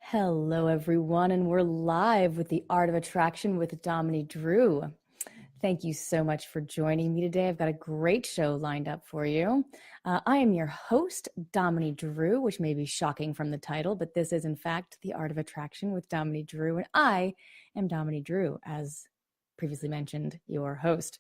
Hello, everyone, and we're live with the Art of Attraction with Dominey Drew. Thank you so much for joining me today. I've got a great show lined up for you. I am your host, Dominey Drew, which may be shocking from the title, but this is, in fact, the Art of Attraction with Dominey Drew, and I am Dominey Drew, as previously mentioned, your host.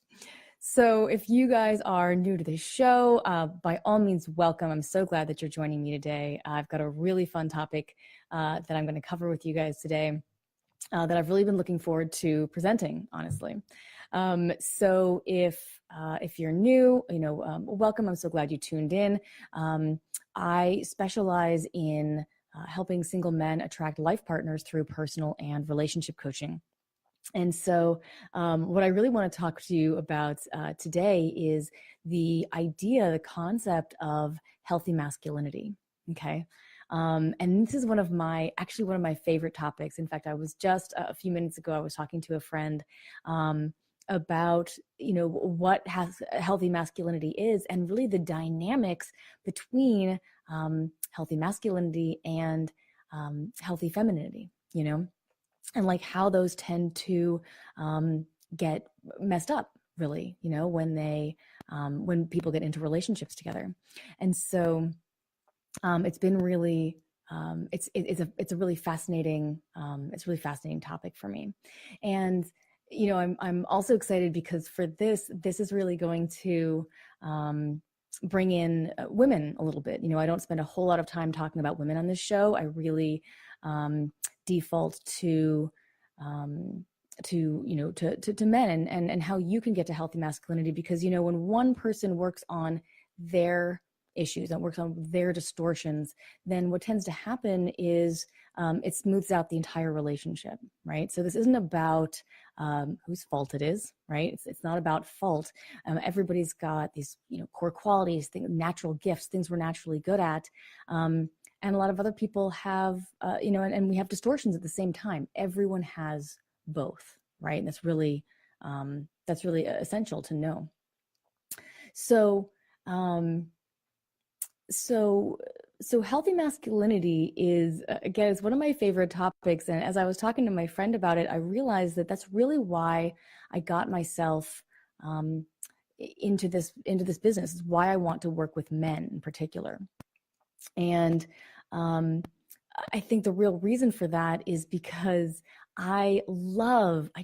So if you guys are new to the show, by all means, welcome. I'm so glad that you're joining me today. I've got a really fun topic that I'm going to cover with you guys today that I've really been looking forward to presenting, honestly. So if you're new, welcome. I'm so glad you tuned in. I specialize in helping single men attract life partners through personal and relationship coaching. And so what I really want to talk to you about today is the idea, the concept of healthy masculinity. Okay. And this is one of my favorite topics. In fact, I was just a few minutes ago, I was talking to a friend about, what healthy masculinity is, and really the dynamics between healthy masculinity and healthy femininity, and like how those tend to get messed up, really, when people get into relationships together. And so it's been really it's a really fascinating topic for me. And I'm also excited because for this is really going to bring in women a little bit. I don't spend a whole lot of time talking about women on this show. I really default to men and how you can get to healthy masculinity, because when one person works on their issues and works on their distortions, then what tends to happen is it smooths out the entire relationship, right? So this isn't about whose fault it is, right? It's not about fault. Everybody's got these core qualities, natural gifts, things we're naturally good at. And a lot of other people have, and we have distortions at the same time. Everyone has both, right? And that's really essential to know. So, so healthy masculinity is, again, it's one of my favorite topics. And as I was talking to my friend about it, I realized that that's really why I got myself into this business. It's why I want to work with men in particular. And I think the real reason for that is because I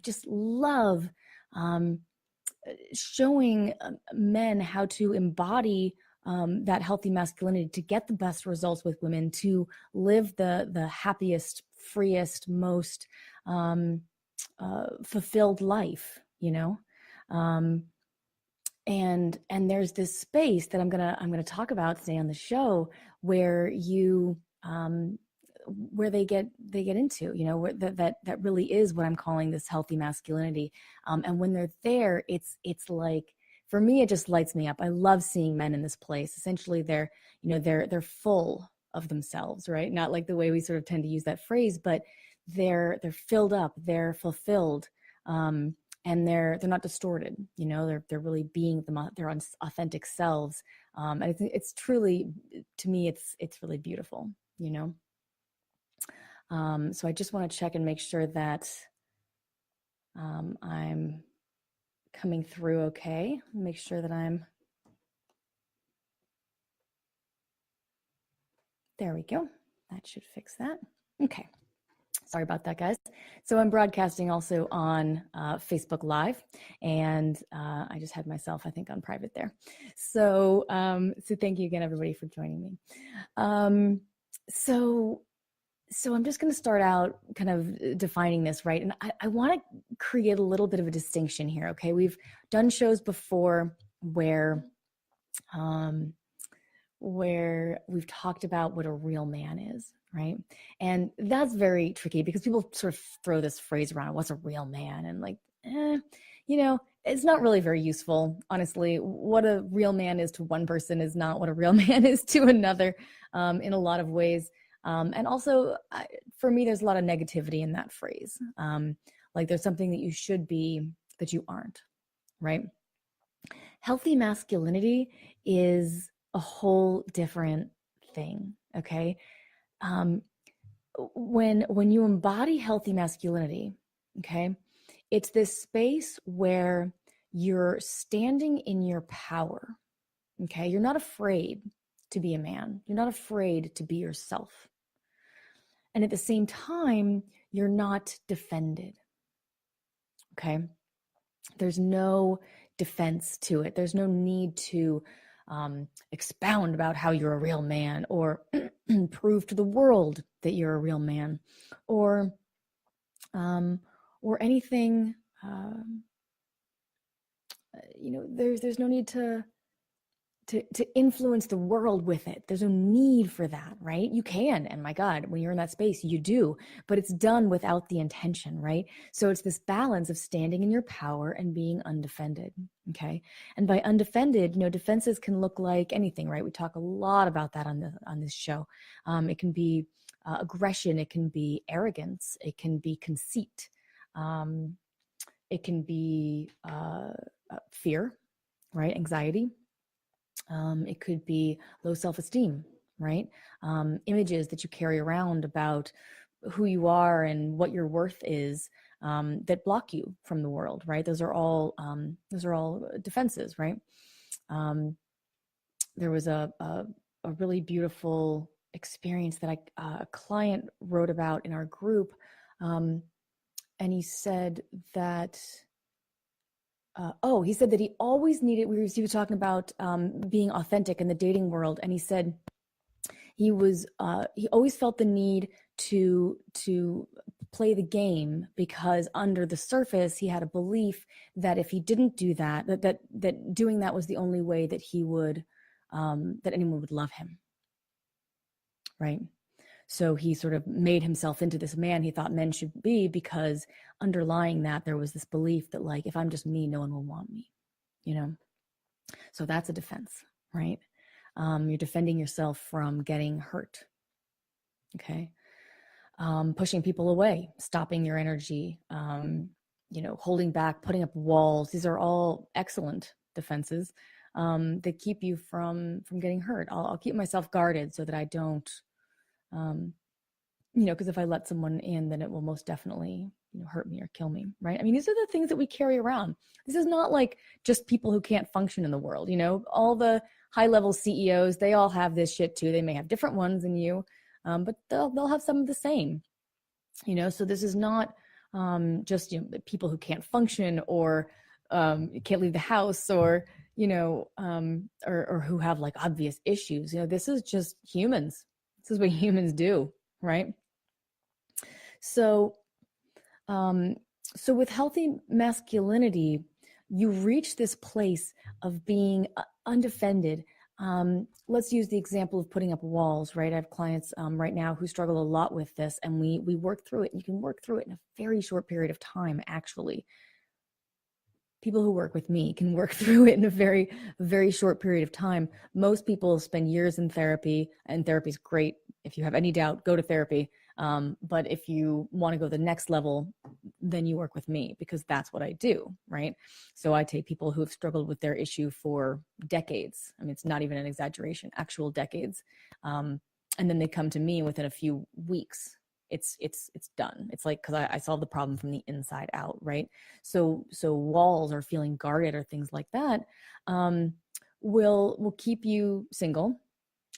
just love showing men how to embody that healthy masculinity, to get the best results with women, to live the happiest, freest, most fulfilled life, and there's this space that I'm gonna talk about today on the show where where they get into, where that really is what I'm calling this healthy masculinity. And when they're there, it's like, for me, it just lights me up. I love seeing men in this place. Essentially, they're full of themselves, right? Not like the way we sort of tend to use that phrase, but they're filled up, they're fulfilled, and they're not distorted. They're really being their authentic selves. And I think it's truly, to me, it's really beautiful. So I just want to check and make sure that I'm coming through okay. Make sure that there we go. That should fix that. Okay. Sorry about that, guys. So I'm broadcasting also on Facebook Live, and I just had myself, I think, on private there. So thank you again, everybody, for joining me. So I'm just going to start out kind of defining this, right? And I want to create a little bit of a distinction here, okay? We've done shows before where we've talked about what a real man is, right? And that's very tricky because people sort of throw this phrase around, what's a real man? And like, it's not really very useful, honestly. What a real man is to one person is not what a real man is to another, in a lot of ways. And also, for me, there's a lot of negativity in that phrase. Like there's something that you should be that you aren't, right? Healthy masculinity is a whole different thing, okay? when you embody healthy masculinity, okay, it's this space where you're standing in your power. Okay, you're not afraid to be a man. You're not afraid to be yourself. And at the same time, you're not defended. Okay, there's no defense to it. There's no need to expound about how you're a real man, or prove to the world that you're a real man, or anything. There's no need to influence the world with it. There's no need for that, right? You can, and my God, when you're in that space, you do, but it's done without the intention, right? So it's this balance of standing in your power and being undefended, okay? And by undefended, defenses can look like anything, right? We talk a lot about that on this show. It can be aggression, it can be arrogance, it can be conceit, it can be fear, right? Anxiety. It could be low self-esteem, right? Images that you carry around about who you are and what your worth is, that block you from the world, right? Those are all defenses, right? There was a really beautiful experience that a client wrote about in our group, and he said that. He said that he always needed. He was talking about being authentic in the dating world, and he said he always felt the need to play the game, because under the surface he had a belief that if he didn't do that, that doing that was the only way that he would that anyone would love him, right? So he sort of made himself into this man he thought men should be, because underlying that there was this belief that, like, if I'm just me, no one will want me, So that's a defense, right? You're defending yourself from getting hurt, okay? Pushing people away, stopping your energy, holding back, putting up walls. These are all excellent defenses that keep you from getting hurt. I'll keep myself guarded so that I don't, because if I let someone in, then it will most definitely, hurt me or kill me, right? I mean, these are the things that we carry around. This is not like just people who can't function in the world, all the high-level CEOs, they all have this shit too. They may have different ones than you, but they'll have some of the same, so this is not just, people who can't function, or can't leave the house, or, or who have like obvious issues. This is just humans. This is what humans do, right? So with healthy masculinity, you reach this place of being undefended. Let's use the example of putting up walls, right? I have clients right now who struggle a lot with this, and we work through it. You can work through it in a very short period of time, actually. People who work with me can work through it in a very, very short period of time. Most people spend years in therapy, and therapy is great. If you have any doubt, go to therapy. But if you want to go to the next level, then you work with me, because that's what I do, right? So I take people who have struggled with their issue for decades. I mean, it's not even an exaggeration, actual decades. And then they come to me within a few weeks. It's done. It's like, because I solved the problem from the inside out, right? So walls or feeling guarded or things like that will keep you single,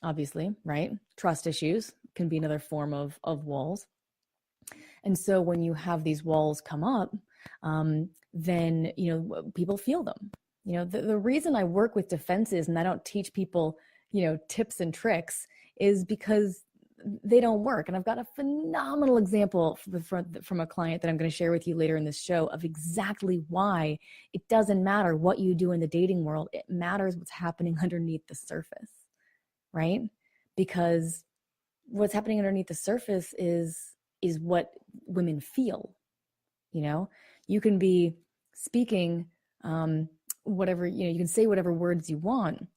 obviously, right? Trust issues can be another form of walls. And so when you have these walls come up, then, people feel them. The reason I work with defenses and I don't teach people, tips and tricks, is because they don't work. And I've got a phenomenal example from a client that I'm going to share with you later in this show of exactly why it doesn't matter what you do in the dating world. It matters what's happening underneath the surface, right? Because what's happening underneath the surface is what women feel. You can be speaking whatever, you can say whatever words you want,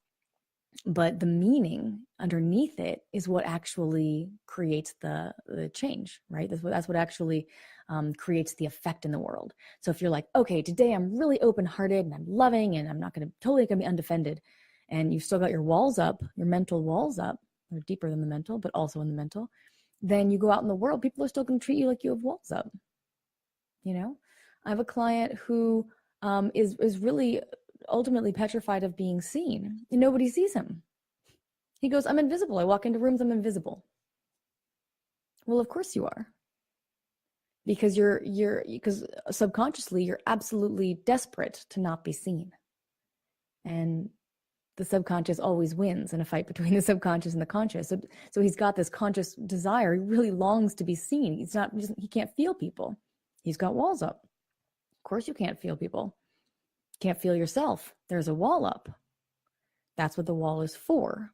but the meaning underneath it is what actually creates the change, right? That's what actually creates the effect in the world. So if you're like, okay, today I'm really open-hearted and I'm loving and I'm not totally gonna be undefended, and you've still got your walls up, your mental walls up, they're deeper than the mental, but also in the mental, then you go out in the world, people are still going to treat you like you have walls up. You know, I have a client who is really ultimately petrified of being seen, and nobody sees him. He goes, I'm invisible. I walk into rooms, I'm invisible. Well, of course you are. Because because subconsciously you're absolutely desperate to not be seen. And the subconscious always wins in a fight between the subconscious and the conscious. So he's got this conscious desire. He really longs to be seen. He can't feel people. He's got walls up. Of course you can't feel people. Can't feel yourself. There's a wall up. That's what the wall is for,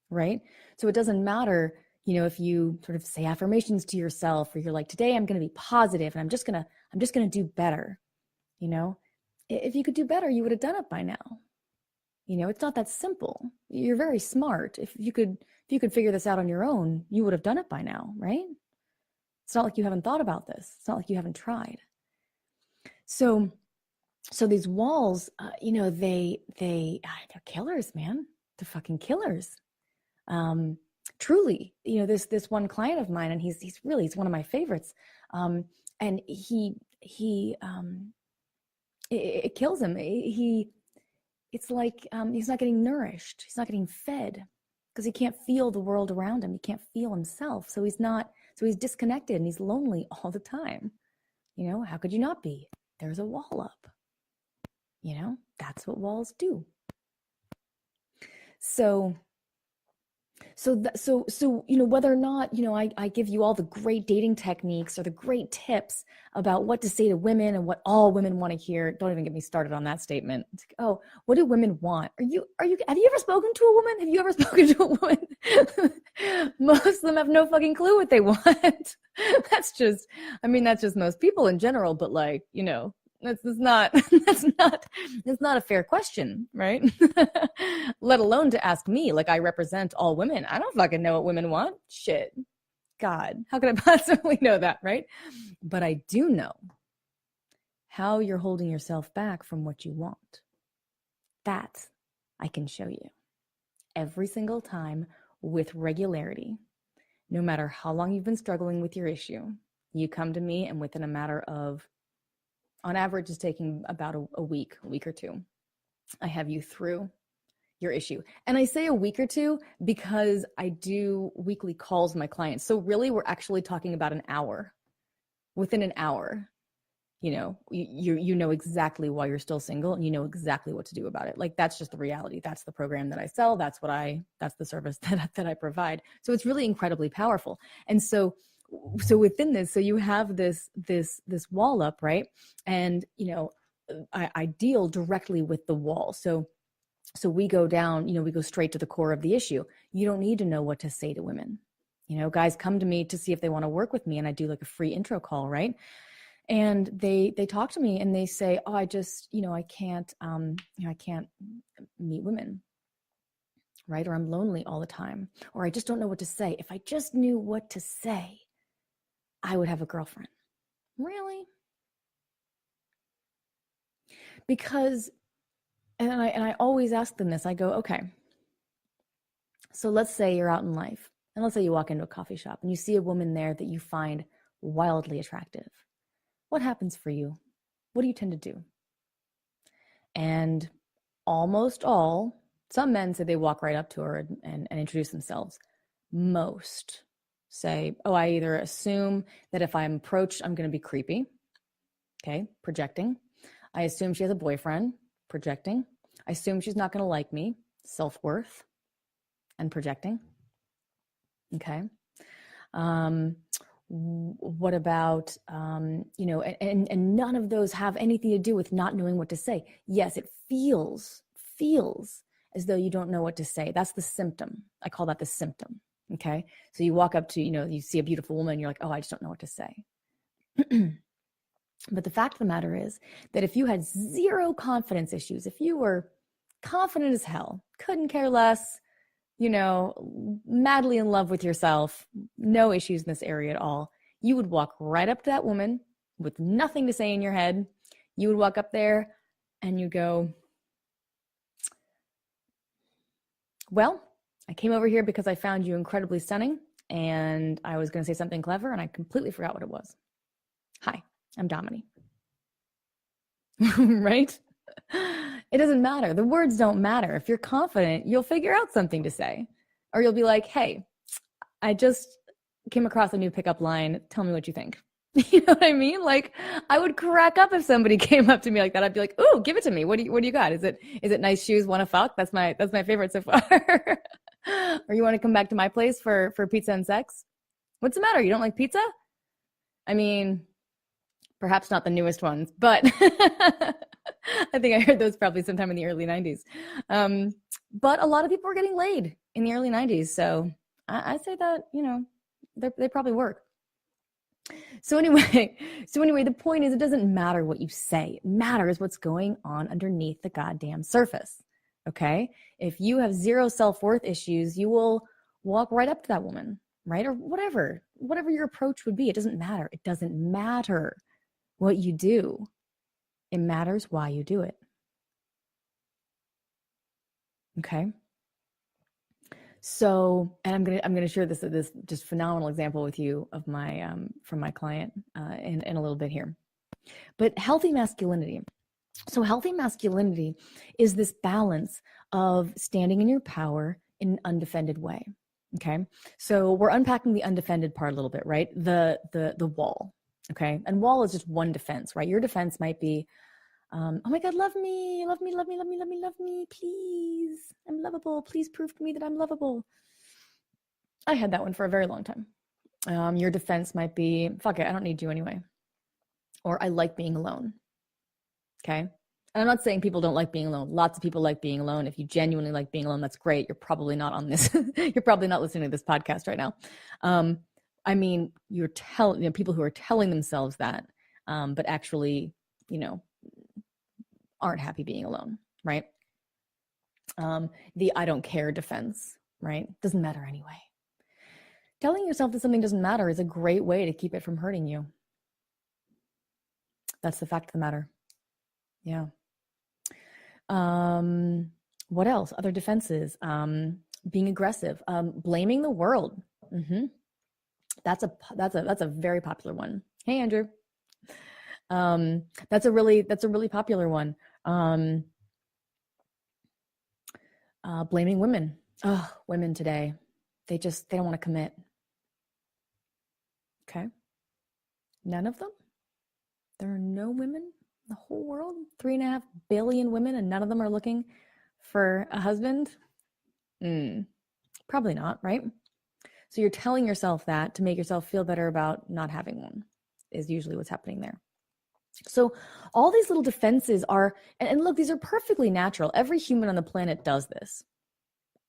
right? So it doesn't matter, if you sort of say affirmations to yourself, or you're like, today I'm going to be positive and I'm just going to do better. If you could do better, you would have done it by now. It's not that simple. You're very smart. If you could figure this out on your own, you would have done it by now, right? It's not like you haven't thought about this. It's not like you haven't tried. So these walls, they're killers, man. They're fucking killers. Truly, this one client of mine, and he's one of my favorites. And it kills him. It's like he's not getting nourished. He's not getting fed because he can't feel the world around him. He can't feel himself. So he's disconnected and he's lonely all the time. How could you not be? There's a wall up. That's what walls do. So whether or not, I give you all the great dating techniques or the great tips about what to say to women and what all women want to hear. Don't even get me started on that statement. It's like, oh, what do women want? Have you ever spoken to a woman? Have you ever spoken to a woman? Most of them have no fucking clue what they want. That's just most people in general, but that's not a fair question, right? Let alone to ask me, like I represent all women. I don't fucking know what women want. Shit. God, how could I possibly know that, right? But I do know how you're holding yourself back from what you want. That I can show you every single time with regularity. No matter how long you've been struggling with your issue, you come to me, and within a matter of, on average, it's taking about a week or two, I have you through your issue. And I say a week or two because I do weekly calls with my clients. So really, we're actually talking about an hour. Within an hour, you know exactly why you're still single, and you know exactly what to do about it. Like, that's just the reality. That's the program that I sell. That's the service that I provide. So it's really incredibly powerful. And so within this, so you have this wall up, right? And I deal directly with the wall. So we go down, we go straight to the core of the issue. You don't need to know what to say to women. Guys come to me to see if they want to work with me, and I do like a free intro call, right? And they talk to me and they say, oh, I just, I can't meet women, right? Or I'm lonely all the time, or I just don't know what to say. If I just knew what to say, I would have a girlfriend. Really? Because, and I always ask them this, I go, okay, so let's say you're out in life, and let's say you walk into a coffee shop and you see a woman there that you find wildly attractive. What happens for you? What do you tend to do? And almost all, some men say they walk right up to her and introduce themselves. Most say, oh, I either assume that if I'm approached, I'm going to be creepy. Okay, projecting. I assume she has a boyfriend, projecting. I assume she's not going to like me, self-worth, and projecting. Okay. What about, and none of those have anything to do with not knowing what to say. Yes, it feels as though you don't know what to say. That's the symptom. I call that the symptom. Okay. So you walk up to, you see a beautiful woman and you're like, oh, I just don't know what to say. But the fact of the matter is that if you had zero confidence issues, if you were confident as hell, couldn't care less, madly in love with yourself, no issues in this area at all, you would walk right up to that woman with nothing to say in your head. You would walk up there and you go, well, I came over here because I found you incredibly stunning. and I was going to say something clever and I completely forgot what it was. Hi, I'm Dominey. Right? It doesn't matter. The words don't matter. If you're confident, you'll figure out something to say. Or you'll be like, hey, I just came across a new pickup line. Tell me what you think. You know what I mean? Like, I would crack up if somebody came up to me like that. I'd be like, "Ooh, give it to me. What do you got? Is it nice shoes? Want to fuck? That's my favorite so far." Or you want to come back to my place for pizza and sex? What's the matter? You don't like pizza? I mean, perhaps not the newest ones, but I think I heard those probably sometime in the early 90s. But a lot of people were getting laid in the early 90s. So I say that, they probably work. So anyway, the point is, it doesn't matter what you say. It matters what's going on underneath the goddamn surface. Okay? If you have zero self-worth issues, you will walk right up to that woman, right? Or whatever your approach would be. It doesn't matter. It doesn't matter what you do. It matters why you do it. Okay? So, and I'm gonna share this just phenomenal example with you of my from my client in a little bit here. But healthy masculinity. So healthy masculinity is this balance of standing in your power in an undefended way. Okay, so we're unpacking the undefended part a little bit, right? The wall. Okay, and wall is just one defense, right? Your defense might be, oh my God, love me, love me, love me, love me, love me, love me, please. I'm lovable. Please prove to me that I'm lovable. I had that one for a very long time. Your defense might be, fuck it, I don't need you anyway. Or I like being alone. Okay. And I'm not saying people don't like being alone. Lots of people like being alone. If you genuinely like being alone, that's great. You're probably not on this. You're probably not listening to this podcast right now. I mean, you're telling, people who are telling themselves that, but actually, aren't happy being alone, right? The I don't care defense, right? Doesn't matter anyway. Telling yourself that something doesn't matter is a great way to keep it from hurting you. That's the fact of the matter. Yeah. What else? Other defenses. Being aggressive. Blaming the world. Mm-hmm. That's a very popular one. Hey, Andrew. That's a really popular one. Blaming women. Oh, women today. They don't want to commit. Okay. None of them? There are no women in the whole world? 3.5 billion women, and none of them are looking for a husband? Probably not, right? So you're telling yourself that to make yourself feel better about not having one, is usually what's happening there. So all these little defenses are, and look, these are perfectly natural. Every human on the planet does this.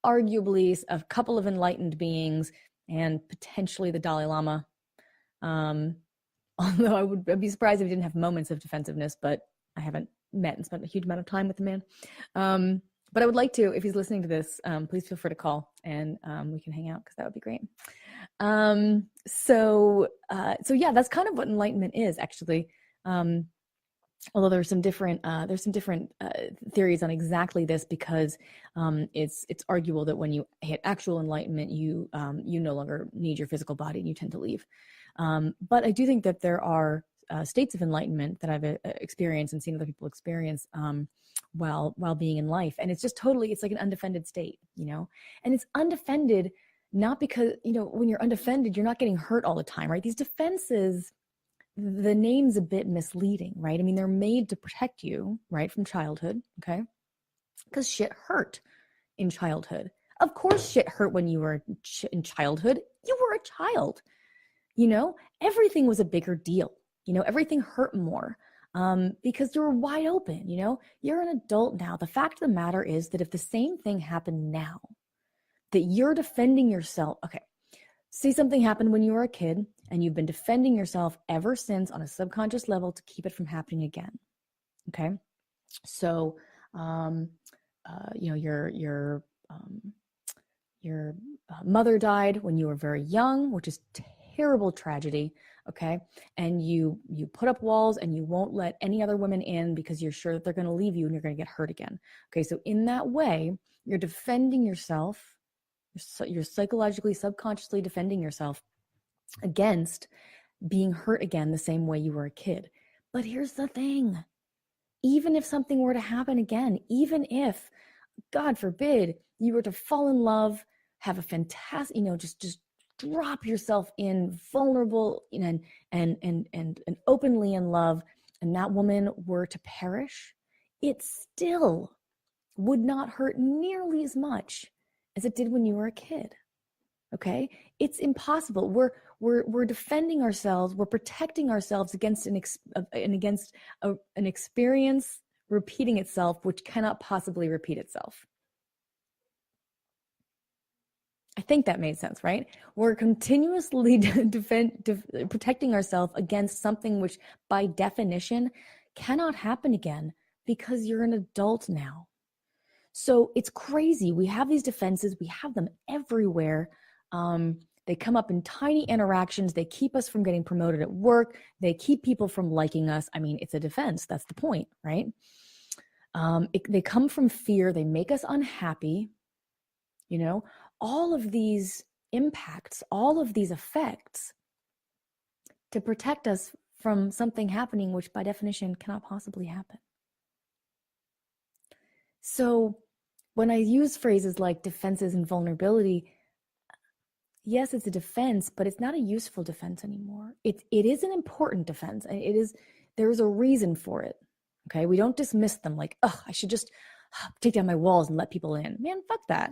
Arguably, a couple of enlightened beings and potentially the Dalai Lama. Although I'd be surprised if he didn't have moments of defensiveness, but I haven't met and spent a huge amount of time with the man. But I would like to, if he's listening to this, please feel free to call and we can hang out, because that would be great. So yeah, that's kind of what enlightenment is, actually. Although there's some different theories on exactly this, because it's arguable that when you hit actual enlightenment, you no longer need your physical body and you tend to leave. But I do think that there are states of enlightenment that I've experienced and seen other people experience while being in life, and it's just totally, it's like an undefended state, and it's undefended not because when you're undefended, you're not getting hurt all the time, right? These defenses, the name's a bit misleading, right? I mean, they're made to protect you, right, from childhood, okay? Because shit hurt in childhood. Of course shit hurt when you were in childhood. You were a child, everything was a bigger deal, everything hurt more because you were wide open, you're an adult now. The fact of the matter is that if the same thing happened now, that you're defending yourself, okay, say something happened when you were a kid and you've been defending yourself ever since on a subconscious level to keep it from happening again. Okay. So, your mother died when you were very young, which is terrible tragedy. Okay. And you put up walls and you won't let any other women in because you're sure that they're going to leave you and you're going to get hurt again. Okay. So in that way, you're defending yourself You're psychologically, subconsciously defending yourself against being hurt again the same way you were a kid. But here's the thing. Even if something were to happen again, even if, God forbid, you were to fall in love, have a fantastic, just drop yourself in vulnerable, and openly in love, and that woman were to perish, it still would not hurt nearly as much as it did when you were a kid. Okay, it's impossible. We're defending ourselves. We're protecting ourselves against an experience repeating itself, which cannot possibly repeat itself. I think that made sense, right? We're continuously protecting ourselves against something which, by definition, cannot happen again because you're an adult now. So it's crazy. We have these defenses. We have them everywhere. They come up in tiny interactions. They keep us from getting promoted at work. They keep people from liking us. I mean, it's a defense. That's the point, right? They come from fear. They make us unhappy. All of these impacts, all of these effects to protect us from something happening, which by definition cannot possibly happen. So when I use phrases like defenses and vulnerability, yes, it's a defense, but it's not a useful defense anymore. It is an important defense. There is a reason for it. Okay, we don't dismiss them like, oh, I should just take down my walls and let people in. Man, fuck that.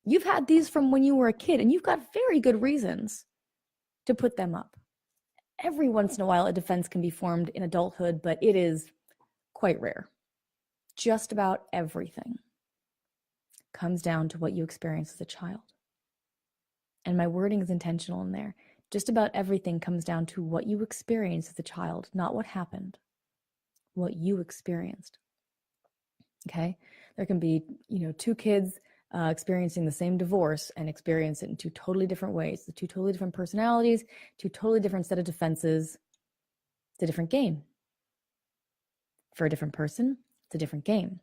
You've had these from when you were a kid, and you've got very good reasons to put them up. Every once in a while, a defense can be formed in adulthood, but it is quite rare. Just about everything comes down to what you experienced as a child. And my wording is intentional in there. Just about everything comes down to what you experienced as a child, not what happened, what you experienced. Okay? There can be, two kids experiencing the same divorce and experience it in two totally different ways, the two totally different personalities, two totally different set of defenses. It's a different game. For a different person, it's a different game.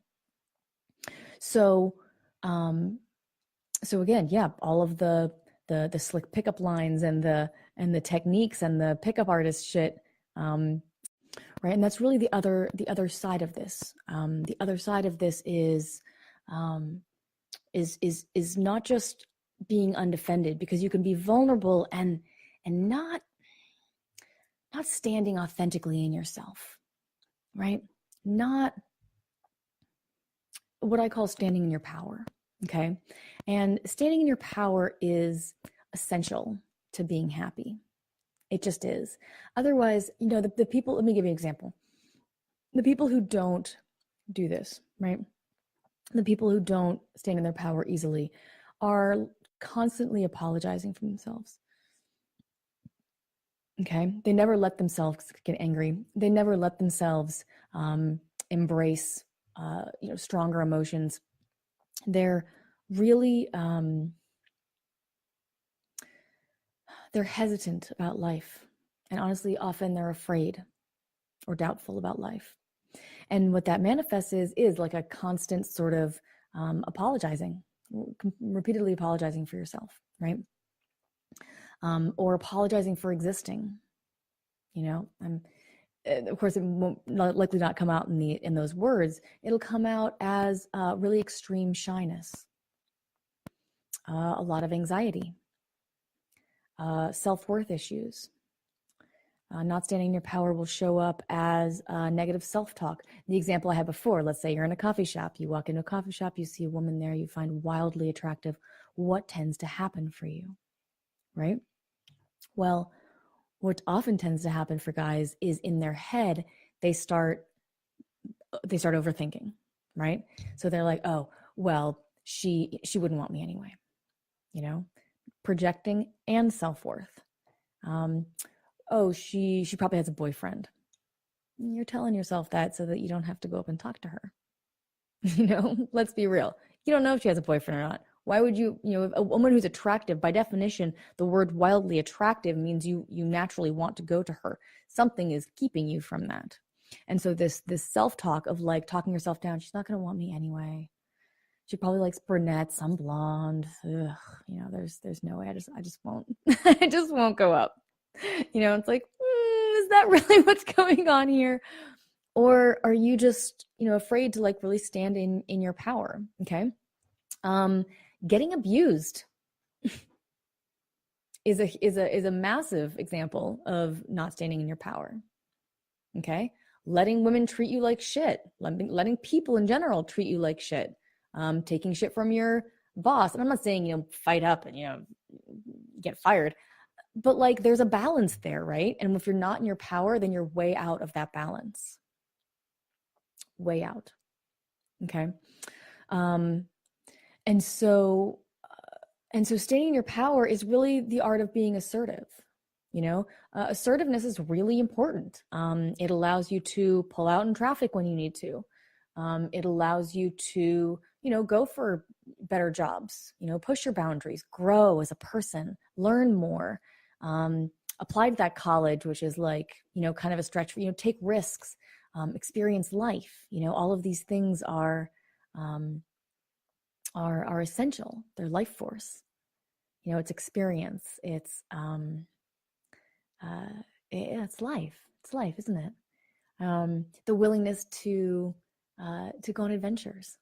So again, yeah, all of the slick pickup lines and the techniques and the pickup artist shit, right? And that's really the other side of this. The other side of this is not just being undefended, because you can be vulnerable and not standing authentically in yourself, right? Not what I call standing in your power. Okay. And standing in your power is essential to being happy. It just is. Otherwise, the people, let me give you an example. The people who don't do this, right? The people who don't stand in their power easily are constantly apologizing for themselves. Okay. They never let themselves get angry. They never let themselves embrace, stronger emotions. They're really, they're hesitant about life. And honestly, often they're afraid or doubtful about life. And what that manifests is like a constant sort of apologizing, repeatedly apologizing for yourself, right? Or apologizing for existing. Of course, it won't likely not come out in those words. It'll come out as really extreme shyness, a lot of anxiety, self-worth issues. Not standing in your power will show up as negative self-talk. The example I had before, let's say you're in a coffee shop. You walk into a coffee shop, you see a woman there you find wildly attractive. What tends to happen for you, right? Well, what often tends to happen for guys is in their head, they start overthinking, right? So they're like, oh, well, she wouldn't want me anyway, projecting and self-worth. Oh, she probably has a boyfriend. You're telling yourself that so that you don't have to go up and talk to her. Let's be real. You don't know if she has a boyfriend or not. Why would you, a woman who's attractive, by definition, the word wildly attractive means you naturally want to go to her. Something is keeping you from that. And so this self-talk of like talking yourself down, she's not going to want me anyway. She probably likes brunettes. I'm blonde. Ugh, there's no way. I just won't. I just won't go up. It's like, is that really what's going on here? Or are you just, afraid to like really stand in your power? Okay. Getting abused is a massive example of not standing in your power. Okay. Letting women treat you like shit, letting people in general treat you like shit, taking shit from your boss. And I'm not saying, fight up and, get fired, but like there's a balance there, right? And if you're not in your power, then you're way out of that balance. Way out. Okay. And so staying in your power is really the art of being assertive. Assertiveness is really important. It allows you to pull out in traffic when you need to. It allows you to, go for better jobs, push your boundaries, grow as a person, learn more, apply to that college, which is like, kind of a stretch for, take risks, experience life. All of these things are essential. They're life force. It's experience. It's life. It's life, isn't it? The willingness to go on adventures.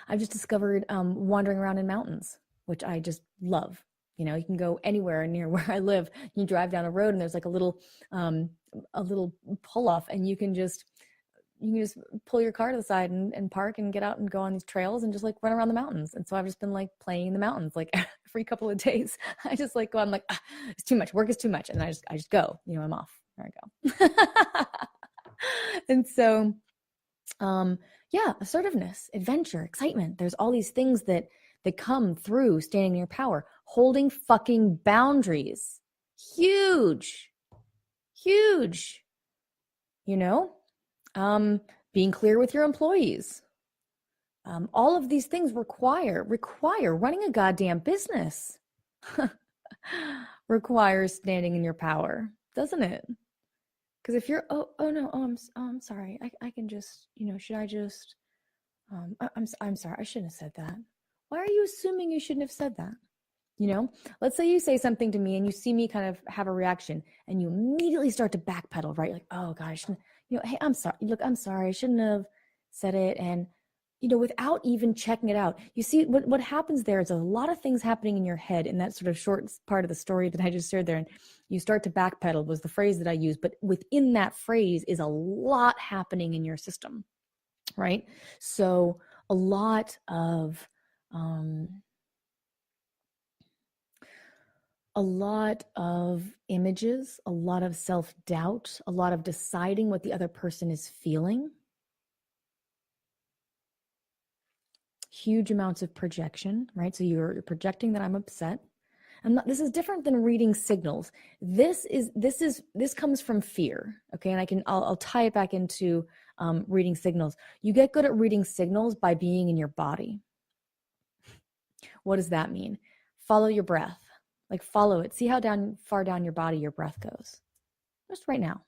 I've just discovered wandering around in mountains, which I just love. You can go anywhere near where I live. You drive down a road and there's like a little pull off, and you can just pull your car to the side and park and get out and go on these trails and just like run around the mountains. And so I've just been like playing in the mountains like every couple of days. I just like go out and like, it's too much. Work is too much. And I just go, I'm off. There I go. And so, assertiveness, adventure, excitement. There's all these things that come through standing in your power, holding fucking boundaries. Huge. Being clear with your employees. All of these things require running a goddamn business. Requires standing in your power, doesn't it? Because if you're I'm sorry, I can just should I just I'm sorry, I shouldn't have said that. Why are you assuming you shouldn't have said that? Let's say you say something to me and you see me kind of have a reaction and you immediately start to backpedal, right? Like, oh gosh, hey, I'm sorry. Look, I'm sorry. I shouldn't have said it. And, without even checking it out, you see what happens there is a lot of things happening in your head in that sort of short part of the story that I just shared there. And you start to backpedal was the phrase that I used, but within that phrase is a lot happening in your system, right? So a lot of, images, a lot of self-doubt, a lot of deciding what the other person is feeling. Huge amounts of projection, right? So you're projecting that I'm upset. This is different than reading signals. This comes from fear, okay? And I'll tie it back into reading signals. You get good at reading signals by being in your body. What does that mean? Follow your breath. Like follow it. See how far down your body your breath goes. Just right now.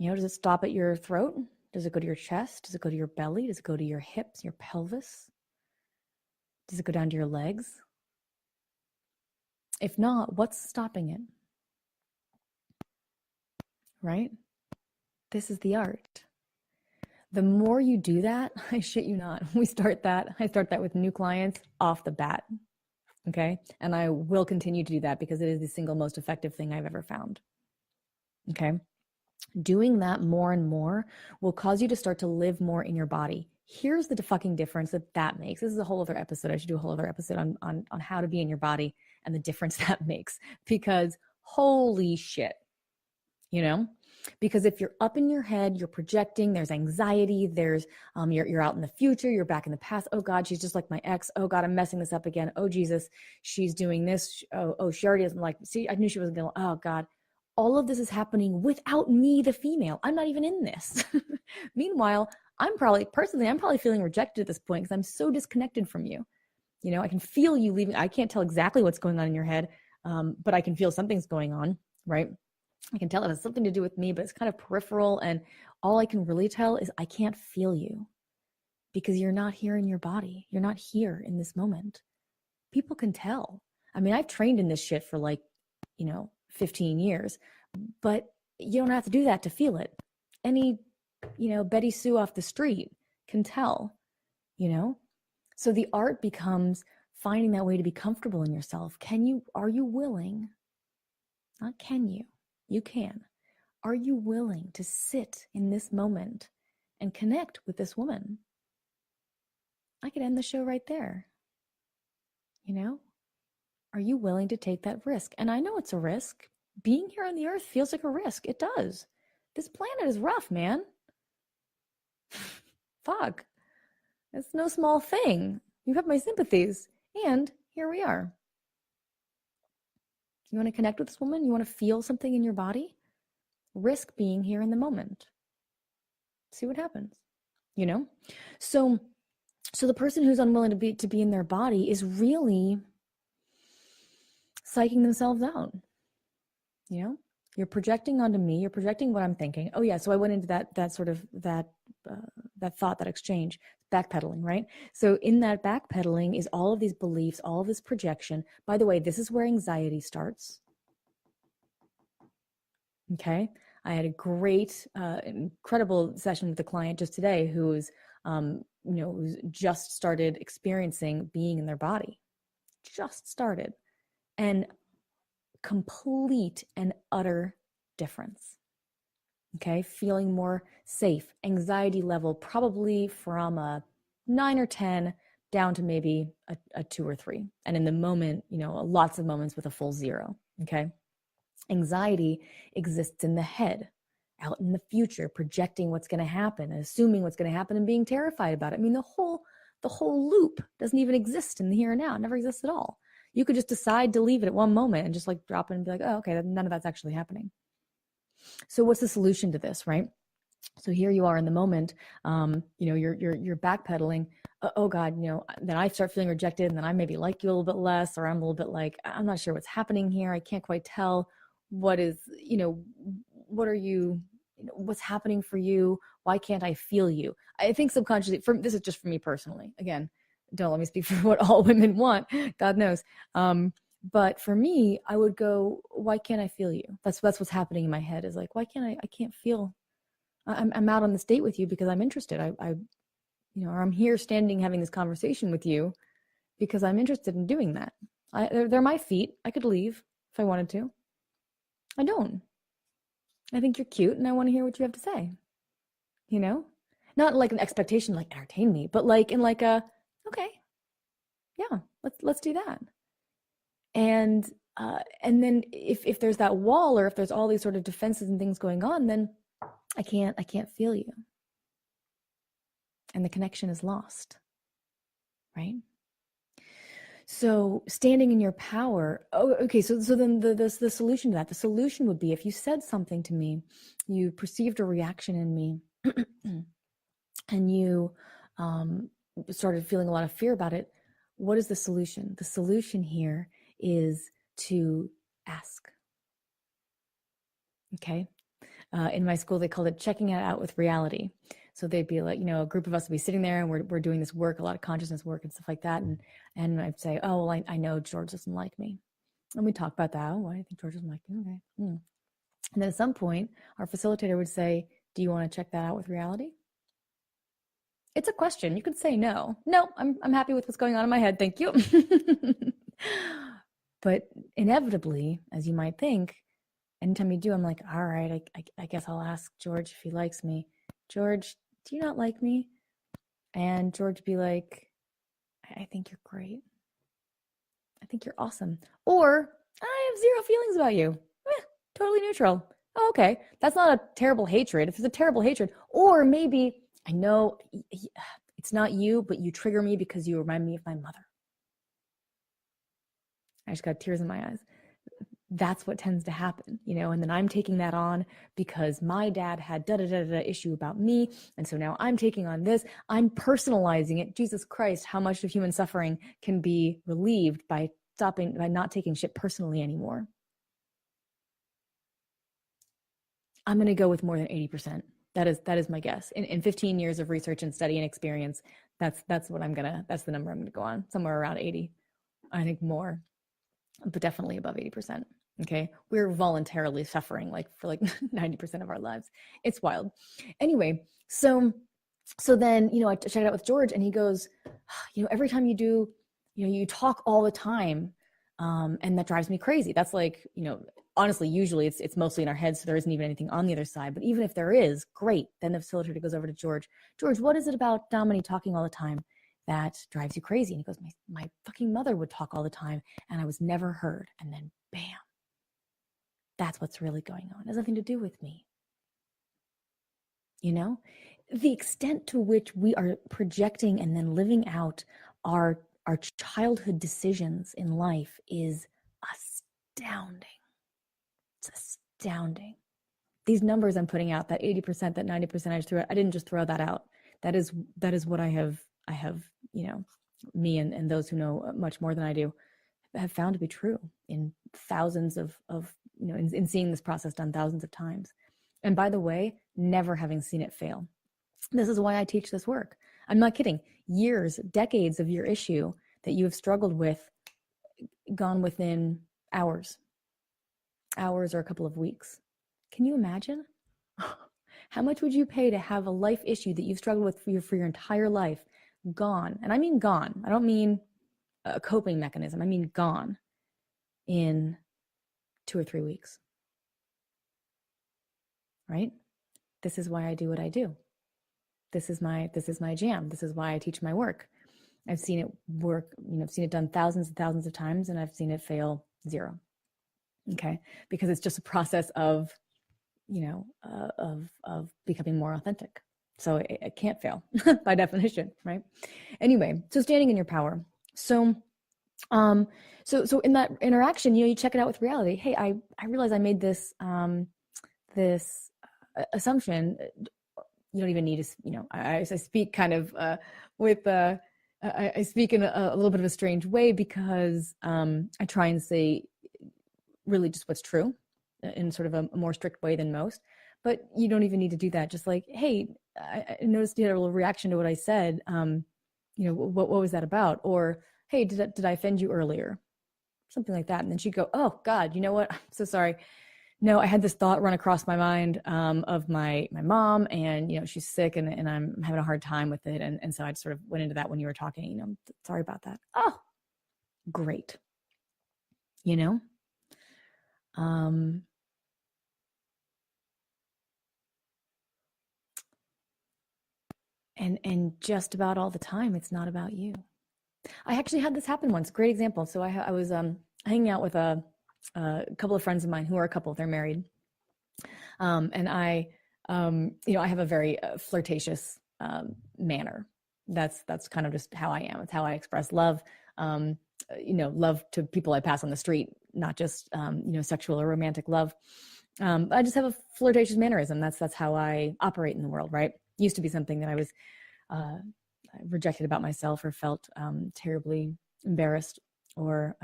Does it stop at your throat? Does it go to your chest? Does it go to your belly? Does it go to your hips, your pelvis? Does it go down to your legs? If not, what's stopping it? Right? This is the art. The more you do that, I shit you not, I start that with new clients off the bat. Okay. And I will continue to do that because it is the single most effective thing I've ever found. Okay. Doing that more and more will cause you to start to live more in your body. Here's the fucking difference that makes. This is a whole other episode. I should do a whole other episode on how to be in your body and the difference that makes, because holy shit, because if you're up in your head, you're projecting, there's anxiety, there's you're out in the future, you're back in the past. Oh God, she's just like my ex. Oh God, I'm messing this up again. Oh Jesus, she's doing this. Oh, she already doesn't like me. See, I knew she wasn't gonna. Oh God, all of this is happening without me, the female. I'm not even in this. Meanwhile, I'm probably feeling rejected at this point because I'm so disconnected from you. I can feel you leaving. I can't tell exactly what's going on in your head, but I can feel something's going on, right? I can tell it has something to do with me, but it's kind of peripheral. And all I can really tell is I can't feel you. because you're not here in your body. You're not here in this moment. People can tell. I mean, I've trained in this shit for 15 years, but you don't have to do that to feel it. Any, Betty Sue off the street can tell, So the art becomes finding that way to be comfortable in yourself. Are you willing? Not can you, you can. Are you willing to sit in this moment and connect with this woman? I could end the show right there. Are you willing to take that risk? And I know it's a risk. Being here on the earth feels like a risk. It does. This planet is rough, man. Fuck. It's no small thing. You have my sympathies. And here we are. You want to connect with this woman? You want to feel something in your body? Risk being here in the moment. See what happens. So the person who's unwilling to be in their body is really psyching themselves out. You're projecting onto me. You're projecting what I'm thinking. Oh yeah. So I went into that thought, that exchange, backpedaling, right? So in that backpedaling is all of these beliefs, all of this projection. By the way, this is where anxiety starts. Okay. I had a great, incredible session with a client just today who's just started experiencing being in their body. Just started. And complete and utter difference. Okay, feeling more safe, anxiety level probably from a 9 or 10 down to maybe a 2 or 3. And in the moment, lots of moments with a full 0. Okay, anxiety exists in the head, out in the future, projecting what's going to happen, and assuming what's going to happen, and being terrified about it. I mean, the whole loop doesn't even exist in the here and now. It never exists at all. You could just decide to leave it at one moment and just drop it and be like, oh, okay, none of that's actually happening. So what's the solution to this, right? So here you are in the moment, you're backpedaling. Oh God, then I start feeling rejected, and then I maybe like you a little bit less, or I'm a little bit like, I'm not sure what's happening here. I can't quite tell what is, what are you, what's happening for you? Why can't I feel you? I think subconsciously, this is just for me personally. Again, don't let me speak for what all women want. God knows. But for me, I would go, why can't I feel you? That's what's happening in my head, is like, why can't I can't feel, I'm out on this date with you because I'm interested. Or I'm here standing having this conversation with you because I'm interested in doing that. They're my feet. I could leave if I wanted to. I don't. I think you're cute and I want to hear what you have to say. Not like an expectation, like entertain me, but like in like a, okay, yeah, let's do that. And then if there's that wall, or if there's all these sort of defenses and things going on, then I can't feel you. And the connection is lost, right? So standing in your power. Oh, okay. So then the solution to that, the solution would be, if you said something to me, you perceived a reaction in me, and you started feeling a lot of fear about it. What is the solution? The solution here is to ask. Okay. In my school, they called it checking it out with reality. So they'd be like, a group of us would be sitting there and we're doing this work, a lot of consciousness work and stuff like that. And I'd say, oh, well, I know George doesn't like me. And we talk about that. Oh, why do you think George doesn't like me? Okay. And then at some point, our facilitator would say, do you want to check that out with reality? It's a question. You could say no. No, I'm happy with what's going on in my head. Thank you. But inevitably, as you might think, anytime you do, I'm like, all right, I guess I'll ask George if he likes me. George, do you not like me? And George would be like, I think you're great. I think you're awesome. Or, I have zero feelings about you. Totally neutral. Oh, okay. That's not a terrible hatred. If it's a terrible hatred, or maybe, I know it's not you, but you trigger me because you remind me of my mother. I just got tears in my eyes. That's what tends to happen, and then I'm taking that on because my dad had da-da-da-da issue about me. And so now I'm taking on this. I'm personalizing it. Jesus Christ, how much of human suffering can be relieved by not taking shit personally anymore? I'm going to go with more than 80%. That is my guess. In 15 years of research and study and experience, that's the number I'm gonna go on, somewhere around 80. I think more, but definitely above 80%. Okay. We're voluntarily suffering like for like 90% of our lives. It's wild. Anyway, so then, I checked it out with George, and he goes, every time you do, you talk all the time. And that drives me crazy. That's like, honestly, usually it's mostly in our heads. So there isn't even anything on the other side, but even if there is, great. Then the facilitator goes over to George. George, what is it about Dominey talking all the time that drives you crazy? And he goes, my fucking mother would talk all the time and I was never heard. And then bam, that's what's really going on. It has nothing to do with me. The extent to which we are projecting and then living out our childhood decisions in life is astounding. It's astounding. These numbers I'm putting out, that 80%, that 90%, I didn't just throw that out. That is what I have, me and those who know much more than I do have found to be true in thousands of in seeing this process done thousands of times. And by the way, never having seen it fail. This is why I teach this work. I'm not kidding. Years, decades of your issue that you have struggled with, gone within hours or a couple of weeks. Can you imagine? How much would you pay to have a life issue that you've struggled with for your entire life gone? And I mean gone. I don't mean a coping mechanism. I mean gone in 2 or 3 weeks. Right? This is why I do what I do. This is my jam. This is why I teach my work. I've seen it work, I've seen it done thousands and thousands of times, and I've seen it fail 0. Okay. Because it's just a process of, of becoming more authentic. So it can't fail by definition. Right. Anyway, so standing in your power. So in that interaction, you check it out with reality. Hey, I realize I made this, this assumption. You don't even need to, I speak kind of with, I speak in a little bit of a strange way because I try and say really just what's true in sort of a more strict way than most. But you don't even need to do that. Just like, hey, I noticed you had a little reaction to what I said. What was that about? Or, hey, did I offend you earlier? Something like that. And then she'd go, oh God, you know what? I'm so sorry. No, I had this thought run across my mind of my mom, and she's sick, and I'm having a hard time with it, and so I sort of went into that when you were talking. Sorry about that. Oh, great. And just about all the time, it's not about you. I actually had this happen once. Great example. So I was hanging out with a couple of friends of mine who are a couple. They're married. And I have a very flirtatious manner. That's kind of just how I am. It's how I express love. Love to people I pass on the street, not just sexual or romantic love. I just have a flirtatious mannerism. That's how I operate in the world. Right? Used to be something that I was rejected about myself or felt terribly embarrassed or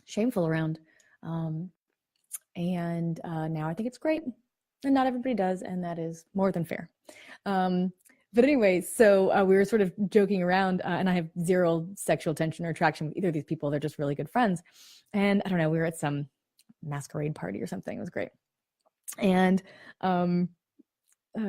shameful around. And now I think it's great, and not everybody does, and that is more than fair. But anyway, so we were sort of joking around, and I have 0 sexual tension or attraction with either of these people. They're just really good friends. And I don't know, we were at some masquerade party or something. It was great. And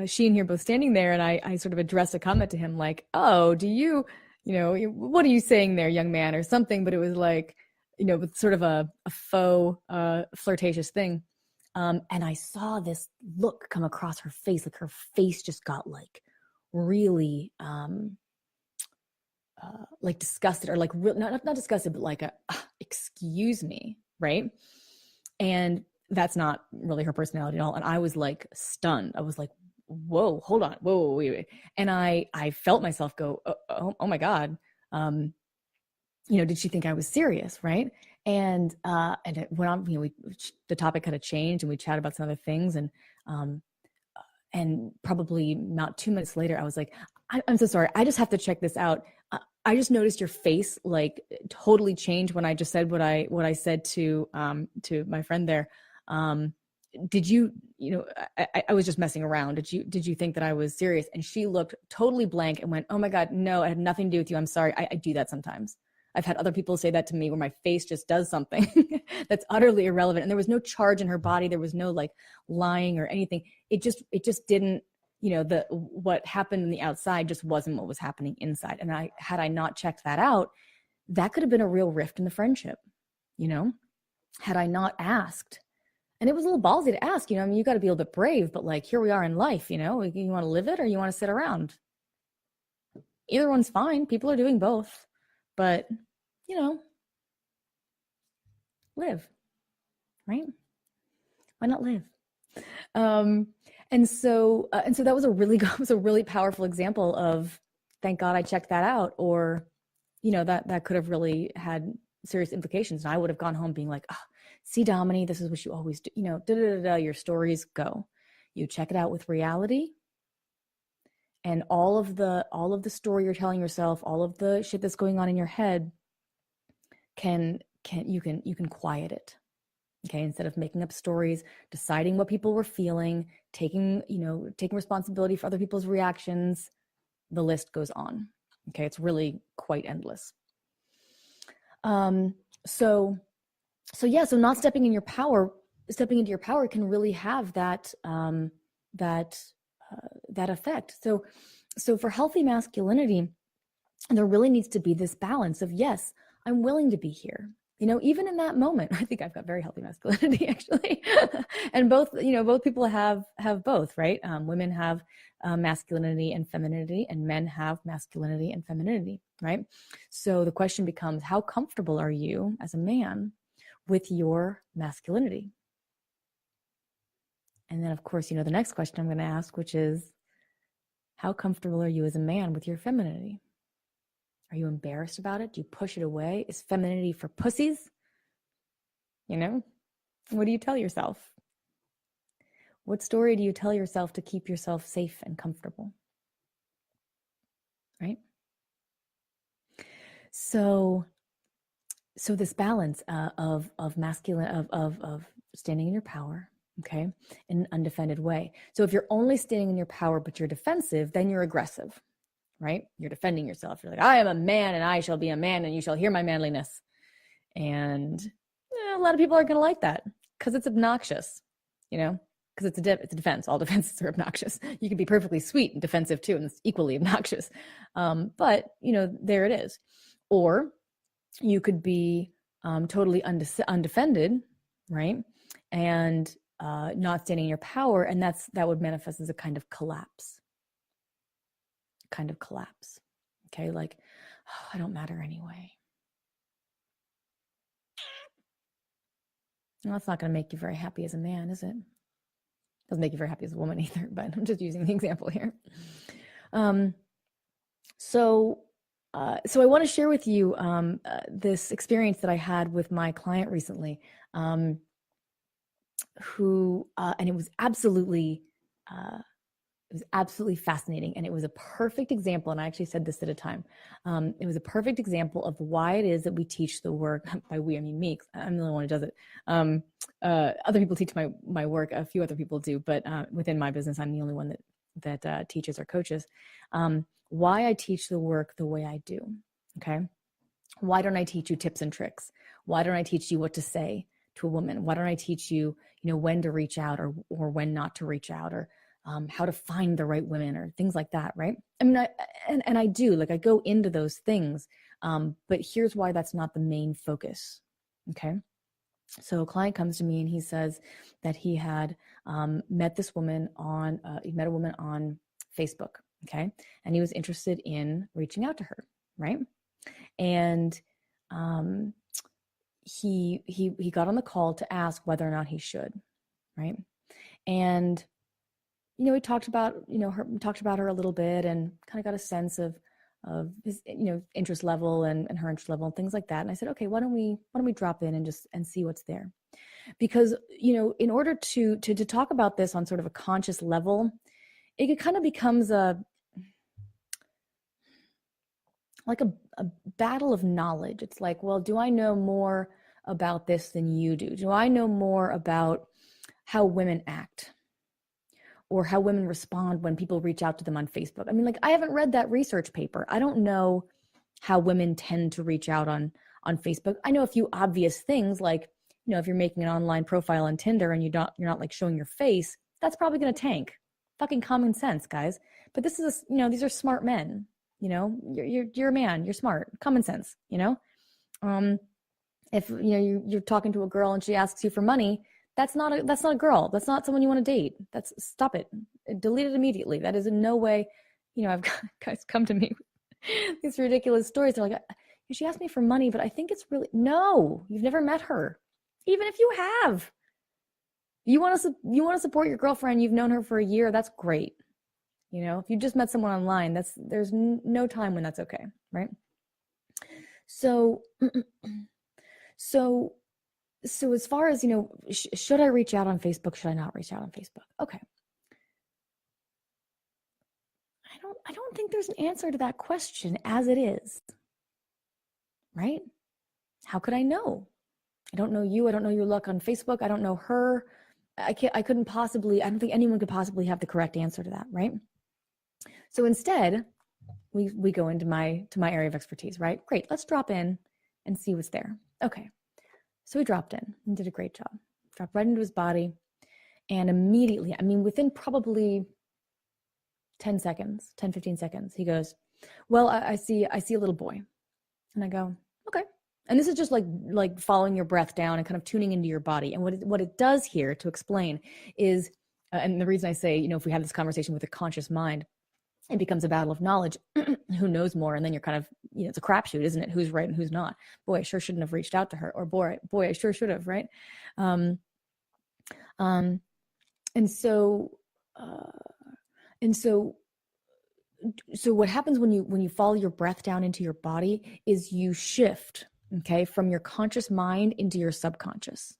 she and he are both standing there, and I sort of addressed a comment to him like, oh, do you, what are you saying there, young man, or something? But it was like, with sort of a faux flirtatious thing. And I saw this look come across her face. Like her face just got like really like disgusted, or like not disgusted, but like excuse me. Right. And that's not really her personality at all. And I was like stunned. I was like, whoa, hold on. Whoa, wait. And I felt myself go, oh my God. Did she think I was serious? Right. And it went on, the topic kind of changed, and we chatted about some other things. And probably not 2 minutes later, I was like, I'm so sorry. I just have to check this out. I just noticed your face like totally changed when I just said what I said to my friend there. did you, I was just messing around. Did you think that I was serious? And she looked totally blank and went, oh my God, no, it had nothing to do with you. I'm sorry. I do that sometimes. I've had other people say that to me where my face just does something that's utterly irrelevant. And there was no charge in her body. There was no like lying or anything. It just didn't, what happened in the outside just wasn't what was happening inside. And had I not checked that out, that could have been a real rift in the friendship, had I not asked. And it was a little ballsy to ask, you got to be a little bit brave, but like, here we are in life, you want to live it or you want to sit around? Either one's fine. People are doing both, but live, right? Why not live? And so that was a really powerful example of, thank God I checked that out, or, that could have really had serious implications. And I would have gone home being like, oh, see, Dominey, this is what you always do, your stories go. You check it out with reality, and all of the story you're telling yourself, all of the shit that's going on in your head, you can quiet it. Okay, instead of making up stories, deciding what people were feeling, taking responsibility for other people's reactions, the list goes on. Okay, it's really quite endless. So not stepping into your power can really have that effect. So for healthy masculinity, there really needs to be this balance of, yes, I'm willing to be here. Even in that moment, I think I've got very healthy masculinity actually. And both people have both, right? Women have masculinity and femininity, and men have masculinity and femininity, right? So the question becomes, how comfortable are you as a man with your masculinity? And then of course, the next question I'm going to ask, which is, how comfortable are you as a man with your femininity? Are you embarrassed about it? Do you push it away? Is femininity for pussies? What do you tell yourself? What story do you tell yourself to keep yourself safe and comfortable? Right? So this balance of masculine, of standing in your power, okay, in an undefended way. So if you're only standing in your power, but you're defensive, then you're aggressive. Right? You're defending yourself. You're like, I am a man and I shall be a man and you shall hear my manliness. And a lot of people aren't going to like that because it's obnoxious, because it's a defense. All defenses are obnoxious. You can be perfectly sweet and defensive too, and it's equally obnoxious. But, there it is. Or you could be totally undefended, right? And not standing in your power. And that would manifest as a kind of collapse. Okay, like, oh, I don't matter anyway. Well, that's not going to make you very happy as a man, is it? Doesn't make you very happy as a woman either, but I'm just using the example here. So I want to share with you this experience that I had with my client recently, and it was absolutely fascinating. And it was a perfect example. And I actually said this at a time. It was a perfect example of why it is that we teach the work. By we, I mean me. I'm the only one who does it. Other people teach my work. A few other people do, but within my business, I'm the only one that teaches or coaches. Why I teach the work the way I do. Okay. Why don't I teach you tips and tricks? Why don't I teach you what to say to a woman? Why don't I teach you, when to reach out or when not to reach out, or how to find the right women or things like that, right? I mean, I do, like, I go into those things, but here's why that's not the main focus, okay? So a client comes to me and he says that he had met a woman on Facebook, okay? And he was interested in reaching out to her, right? And he got on the call to ask whether or not he should, right? And we talked about her a little bit and kind of got a sense of his interest level and her interest level and things like that. And I said, okay, why don't we drop in and see what's there? Because in order to talk about this on sort of a conscious level, it kind of becomes a battle of knowledge. It's like, well, do I know more about this than you do? Do I know more about how women act or how women respond when people reach out to them on Facebook. I mean, like, I haven't read that research paper. I don't know how women tend to reach out on Facebook. I know a few obvious things, like, you know, if you're making an online profile on Tinder and you're not like showing your face, that's probably going to tank. Fucking common sense, guys. But this is, you know, these are smart men. You know, you're a man, you're smart, common sense. You know, if you know you're talking to a girl and she asks you for money, that's not a girl. That's not someone you want to date. Stop it. Delete it immediately. That is in no way. You know, I've got guys come to me with these ridiculous stories. They're like, she asked me for money, but I think it's really, no, you've never met her. Even if you have, you want to support your girlfriend, you've known her for a year, that's great. You know, if you just met someone online, there's no time when that's okay, right? So as far as, you know, should I reach out on Facebook? Should I not reach out on Facebook? Okay. I don't think there's an answer to that question as it is, right? How could I know? I don't know you. I don't know your luck on Facebook. I don't know her. I don't think anyone could possibly have the correct answer to that, right? So instead, we go into my area of expertise, right? Great. Let's drop in and see what's there. Okay. So we dropped in and did a great job. Dropped right into his body. And immediately, I mean, within probably 10 seconds, 10, 15 seconds, he goes, well, I see a little boy. And I go, okay. And this is just like following your breath down and kind of tuning into your body. And what it does here, to explain, is, and the reason I say, you know, if we have this conversation with a conscious mind, it becomes a battle of knowledge. Who knows more? And then you're kind of, you know, it's a crapshoot, isn't it? Who's right and who's not? Boy, I sure shouldn't have reached out to her. Or boy, I sure should have, right? And so what happens when you follow your breath down into your body is you shift, okay, from your conscious mind into your subconscious.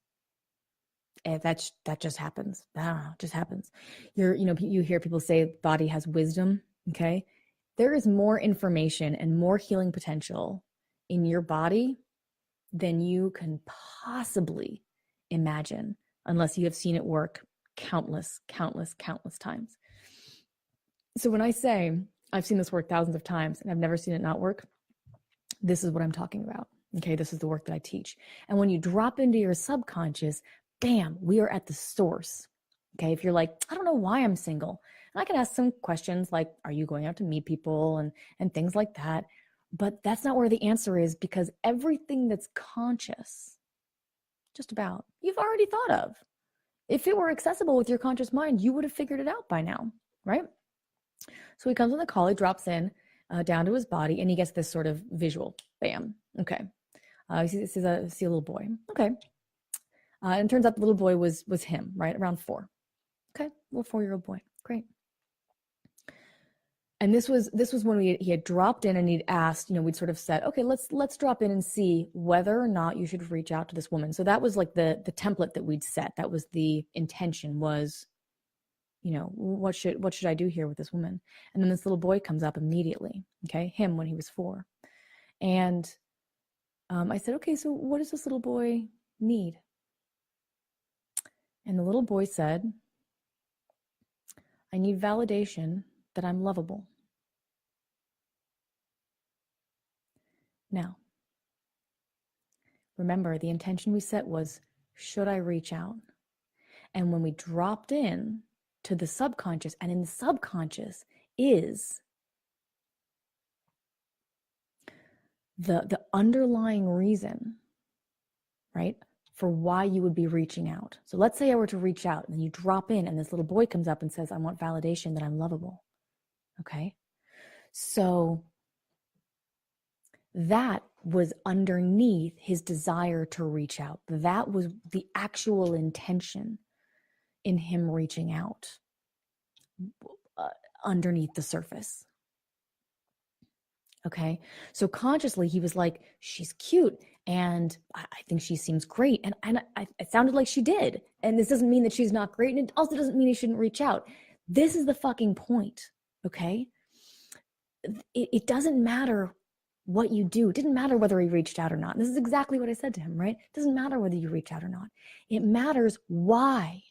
And that just happens. I don't know, it just happens. You hear people say body has wisdom, okay? There is more information and more healing potential in your body than you can possibly imagine, unless you have seen it work countless times. So when I say I've seen this work thousands of times and I've never seen it not work, this is what I'm talking about. Okay, this is the work that I teach. And when you drop into your subconscious, bam, we are at the source. Okay, if you're like, I don't know why I'm single, and I can ask some questions like, are you going out to meet people and things like that? But that's not where the answer is, because everything that's conscious, just about, you've already thought of. If it were accessible with your conscious mind, you would have figured it out by now, right? So he comes on the call, he drops in down to his body, and he gets this sort of visual. Bam. Okay. He sees a little boy. Okay. And it turns out the little boy was him, right? Around 4. Okay. Little 4-year-old boy. Great. And this was when he had dropped in and he'd asked, you know, we'd sort of said, okay, let's drop in and see whether or not you should reach out to this woman. So that was like the template that we'd set. That was the intention, was, you know, what should I do here with this woman? And then this little boy comes up immediately. Okay. Him when he was 4. And I said, okay, so what does this little boy need? And the little boy said, I need validation that I'm lovable. Now, remember, the intention we set was, should I reach out? And when we dropped in to the subconscious, and in the subconscious is the underlying reason, right, for why you would be reaching out. So let's say I were to reach out and you drop in and this little boy comes up and says, I want validation that I'm lovable. Okay. So that was underneath his desire to reach out. That was the actual intention in him reaching out, underneath the surface. Okay. So consciously he was like, she's cute and I think she seems great. And it sounded like she did. And this doesn't mean that she's not great. And it also doesn't mean he shouldn't reach out. This is the fucking point. Okay. It doesn't matter what you do. It didn't matter whether he reached out or not. This is exactly what I said to him, right? It doesn't matter whether you reach out or not. It matters why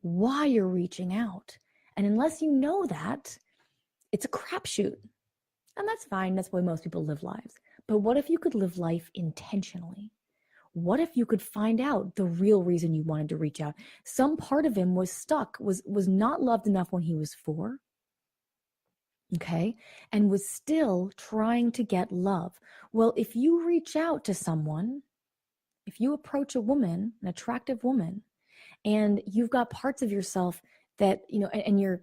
why you're reaching out. And unless you know that, it's a crapshoot. And that's fine. That's why most people live lives. But what if you could live life intentionally? What if you could find out the real reason you wanted to reach out? Some part of him was stuck, was not loved enough when he was 4, okay, and was still trying to get love. Well, if you reach out to someone, if you approach a woman, an attractive woman, and you've got parts of yourself that, and you're,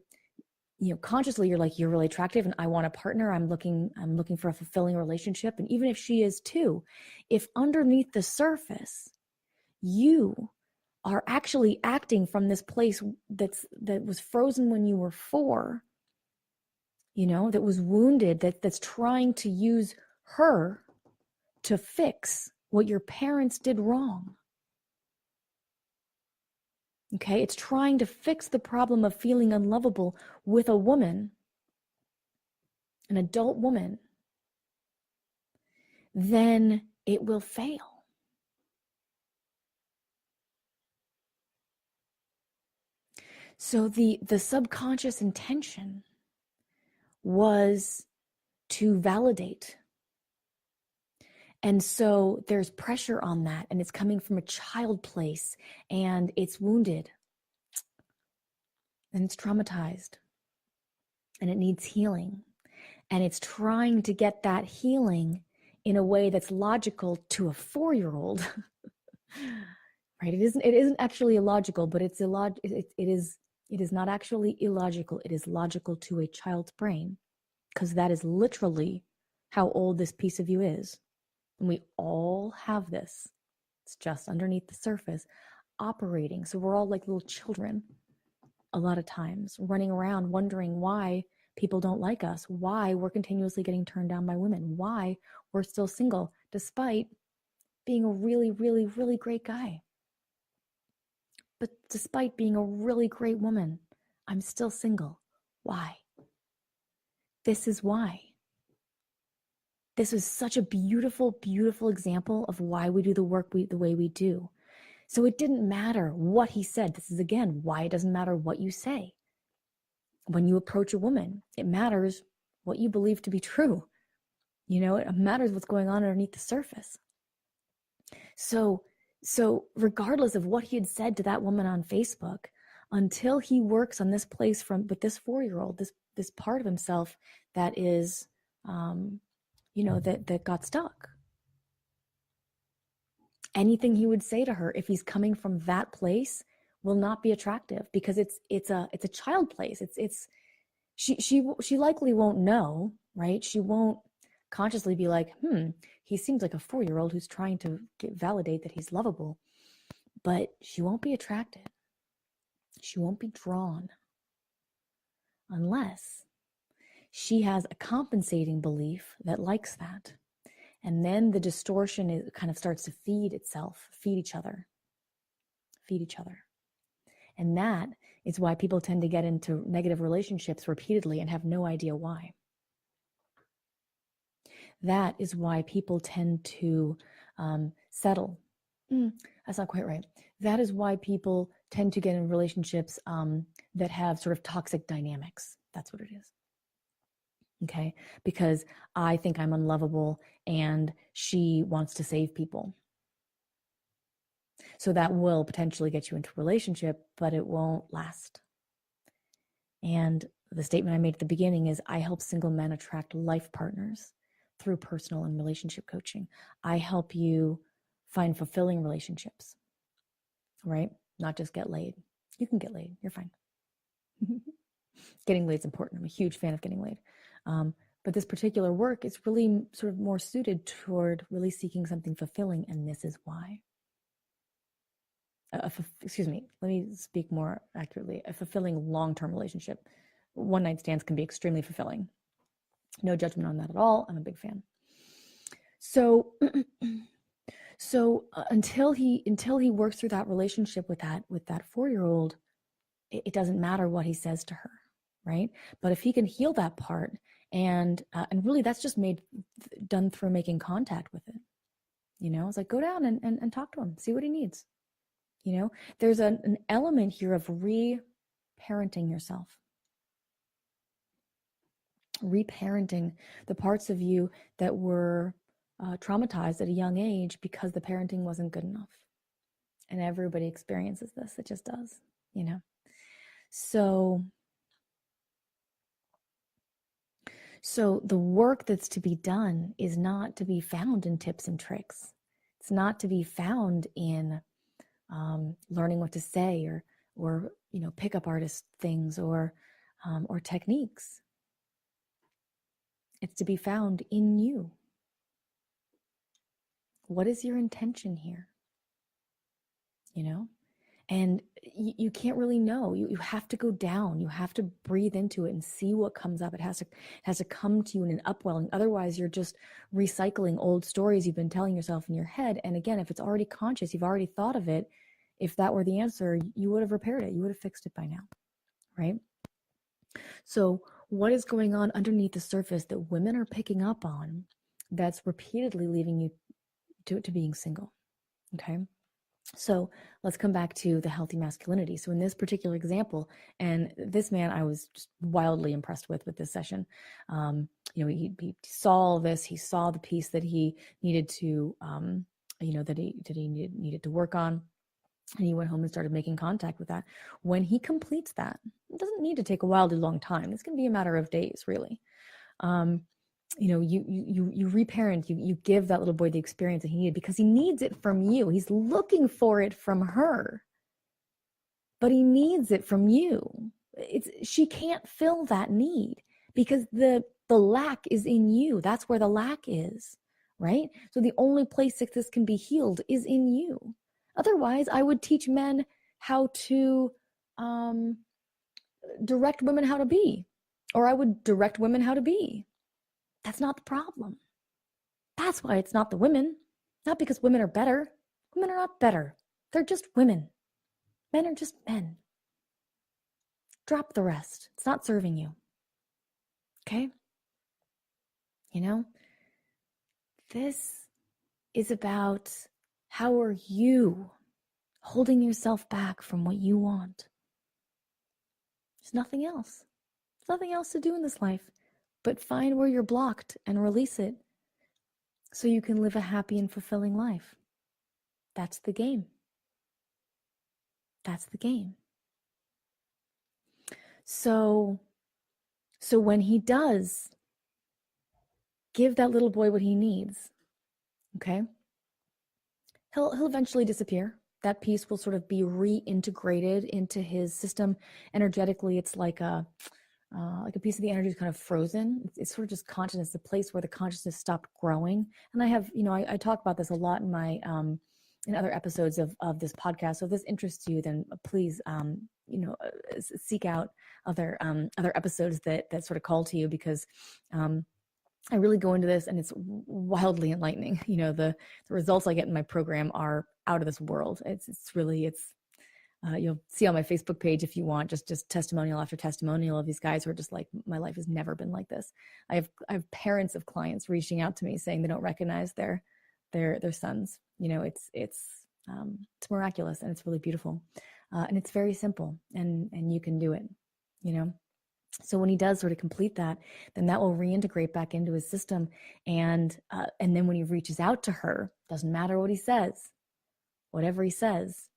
consciously you're like, you're really attractive and I want a partner, I'm looking for a fulfilling relationship. And even if she is too, if underneath the surface you are actually acting from this place that was frozen when you were 4, that was wounded, that's trying to use her to fix what your parents did wrong. Okay, it's trying to fix the problem of feeling unlovable with a woman, an adult woman, then it will fail. So the subconscious intention was to validate. And so there's pressure on that, and it's coming from a child place, and it's wounded, and it's traumatized, and it needs healing. And it's trying to get that healing in a way that's logical to a 4-year-old. Right? It isn't actually illogical, but it is not actually illogical. It is logical to a child's brain, because that is literally how old this piece of you is. And we all have this. It's just underneath the surface operating. So we're all like little children a lot of times, running around wondering why people don't like us, why we're continuously getting turned down by women, why we're still single despite being a really, really, really great guy. But despite being a really great woman, I'm still single. Why? This is why. This is such a beautiful, beautiful example of why we do the work the way we do. So it didn't matter what he said. This is, again, why it doesn't matter what you say. When you approach a woman, it matters what you believe to be true. It matters what's going on underneath the surface. So regardless of what he had said to that woman on Facebook, until he works on this place with this 4-year-old, this part of himself that is, that got stuck. Anything he would say to her, if he's coming from that place, will not be attractive, because it's a child place. She likely won't know, right? She won't consciously be like, he seems like a 4-year-old who's trying to validate that he's lovable, but she won't be attracted. She won't be drawn unless she has a compensating belief that likes that. And then the distortion kind of starts to feed each other. And that is why people tend to get into negative relationships repeatedly and have no idea why. That is why people tend to settle. That's not quite right. That is why people tend to get in relationships that have sort of toxic dynamics. That's what it is. Okay? Because I think I'm unlovable and she wants to save people. So that will potentially get you into a relationship, but it won't last. And the statement I made at the beginning is, I help single men attract life partners through personal and relationship coaching. I help you find fulfilling relationships, right? Not just get laid. You can get laid. You're fine. Getting laid is important. I'm a huge fan of getting laid. But this particular work is really sort of more suited toward really seeking something fulfilling, and this is why. Excuse me, let me speak more accurately. A fulfilling long-term relationship. One-night stands can be extremely fulfilling. No judgment on that at all. I'm a big fan. So until he works through that relationship with that 4-year-old, it doesn't matter what he says to her, right? But if he can heal that part, and really that's just done through making contact with it. It's like, go down and talk to him, see what he needs. You know, there's an element here of reparenting yourself, reparenting the parts of you that were traumatized at a young age because the parenting wasn't good enough. And everybody experiences this. It just does, you know. So the work that's to be done is not to be found in tips and tricks. It's not to be found in learning what to say or you know, pickup artist things or techniques. It's to be found in you. What is your intention here? You know, and you can't really know. You have to go down. You have to breathe into it and see what comes up. It has to come to you in an upwelling. Otherwise, you're just recycling old stories you've been telling yourself in your head. And again, if it's already conscious, you've already thought of it. If that were the answer, you would have repaired it. You would have fixed it by now, right? So what is going on underneath the surface that women are picking up on that's repeatedly leaving you to being single? Okay. So let's come back to the healthy masculinity. So in this particular example, and this man I was just wildly impressed with this session. You know, he saw this, he saw the piece that he needed to, you know, that he needed to work on. And he went home and started making contact with that. When he completes that, it doesn't need to take a wildly long time. This can be a matter of days, really. You know, you reparent, you give that little boy the experience that he needed because he needs it from you. He's looking for it from her, but he needs it from you. She can't fill that need because the lack is in you. That's where the lack is, right? So the only place that this can be healed is in you. Otherwise, I would teach men how to direct women how to be, or I would direct women how to be. That's not the problem. That's why it's not the women. Not because women are better. Women are not better. They're just women. Men are just men. Drop the rest. It's not serving you. Okay? You know? This is about how are you holding yourself back from what you want. There's nothing else. There's nothing else to do in this life but find where you're blocked and release it so you can live a happy and fulfilling life. That's the game. That's the game. So when he does give that little boy what he needs, okay, he'll eventually disappear. That piece will sort of be reintegrated into his system energetically. It's like a piece of the energy is kind of frozen. It's sort of just consciousness, the place where the consciousness stopped growing. And I have, you know, I talk about this a lot in my in other episodes of this podcast. So if this interests you, then please, you know, seek out other episodes that sort of call to you, because I really go into this and it's wildly enlightening. You know, the results I get in my program are out of this world. It's really you'll see on my Facebook page if you want, just testimonial after testimonial of these guys who are just like, my life has never been like this. I have parents of clients reaching out to me saying they don't recognize their sons. You know, it's miraculous and it's really beautiful, and it's very simple, and you can do it. You know. So when he does sort of complete that, then that will reintegrate back into his system. And then when he reaches out to her, doesn't matter what he says, whatever he says,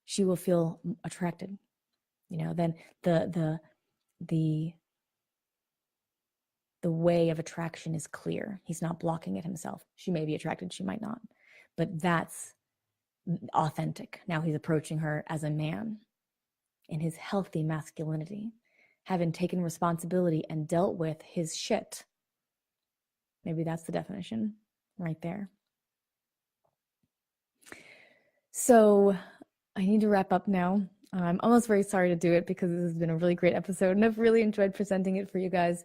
she will feel attracted. You know, then the way of attraction is clear. He's not blocking it himself. She may be attracted, she might not, but that's authentic. Now he's approaching her as a man in his healthy masculinity, having taken responsibility and dealt with his shit. Maybe that's the definition right there. So I need to wrap up now. I'm almost very sorry to do it because this has been a really great episode and I've really enjoyed presenting it for you guys.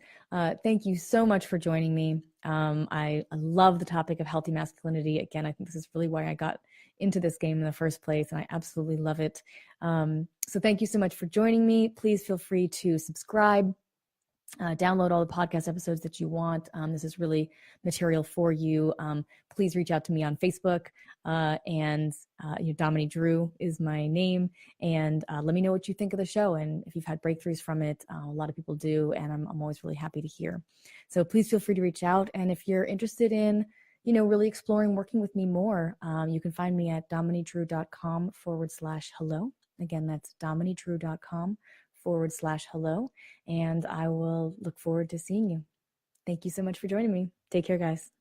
Thank you so much for joining me. I love the topic of healthy masculinity. Again, I think this is really why I got into this game in the first place, and I absolutely love it. So thank you so much for joining me. Please feel free to subscribe download all the podcast episodes that you want. This is really material for you. Please reach out to me on Facebook, and Dominey Drew is my name, and let me know what you think of the show and if you've had breakthroughs from it. A lot of people do, and I'm always really happy to hear. So please feel free to reach out, and if you're interested in really exploring working with me more, you can find me at domineydrew.com/hello. Again, that's domineydrew.com/hello. And I will look forward to seeing you. Thank you so much for joining me. Take care, guys.